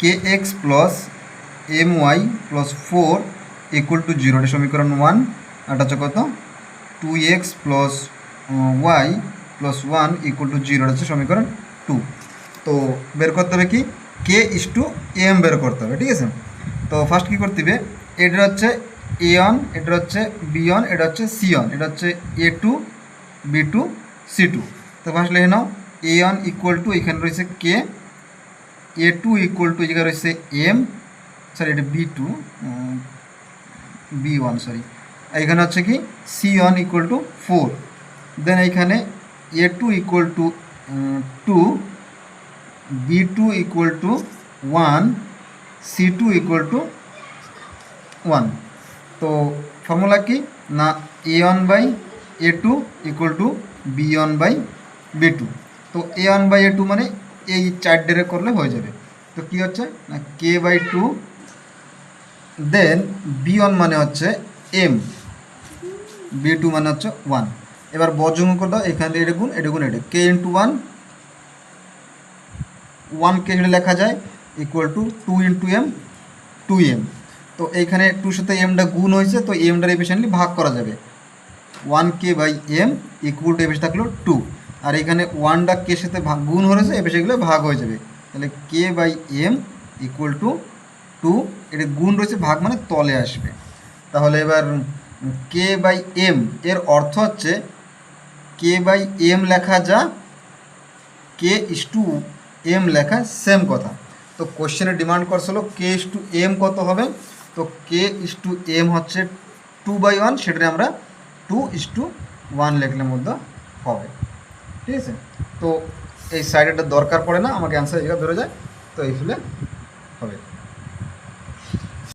K X plus M Y plus 4 equal to 0, এটা সমীকরণ 1। আর এটা হচ্ছে কত, 2x plus Y plus 1 equal to 0, এটা হচ্ছে সমীকরণ 2। তো বের করতে হবে কি, কে ইস টু এম বের করতে হবে, ঠিক আছে। তো ফার্স্ট কী করতে হবে, এটা হচ্ছে A1, এটা হচ্ছে B1, এটা হচ্ছে C1, এটা হচ্ছে A2 B2 C2। তো ফার্স্ট লিখে নাও, A1 ইকুয়াল টু এখানে রয়েছে কে, A2 ইকুয়াল টু এই জায়গায় রয়েছে এম, সরি এটা B2 B1 সরি, এখানে হচ্ছে কি C1 ইকুয়াল টু 4, দেন এইখানে A2 equal to 2, B2 equal to 1, C2 equal to 1। তো ফর্মুলা কি না, A1 by A2 equal to B1 by B2। তো A1 বাই A2 মানে এই 4 ডেরে করলে হয়ে যাবে। তো কি হচ্ছে না কে বাই 2, দেন B1 মানে হচ্ছে M, B2 মানে হচ্ছে 1। এবার বর্জঙ্গ করে দাও, এখানে এটা গুণ এটা গুণ এটা, কে ইন্টু 1, 1কে লেখা যায় equal to 2 into M, 2m। তো এইখানে 2 সাথে এমটা গুণ হয়েছে, তো এমটা এফিশিয়েন্টলি ভাগ করা যাবে, 1k by M equal to efficient থাকলো 2, আর এখানে 1টা কে সাথে গুণ হয়েছে, এফিসিয়েন্টগুলো ভাগ হয়ে যাবে, তাহলে কে বাই এম ইকুয়াল টু 2, এটা গুণ রয়েছে ভাগ মানে তলে আসবে। তাহলে এবার কে বাই এম এর অর্থ হচ্ছে কে বাই এম লেখা যা কে ইস টু এম লেখা সেম কথা। তো কোশ্চেনে ডিমান্ড করছিল কে ইস টু এম কত হবে, তো কে ইস টু এম হচ্ছে 2/1, সেটারে আমরা 2:1 লেখলে মধ্যে হবে, ঠিক আছে। তো এই সাইডেরটা দরকার পড়ে না, আমাকে অ্যান্সার জায়গা ধরে যায়, তো এই ফলে হবে।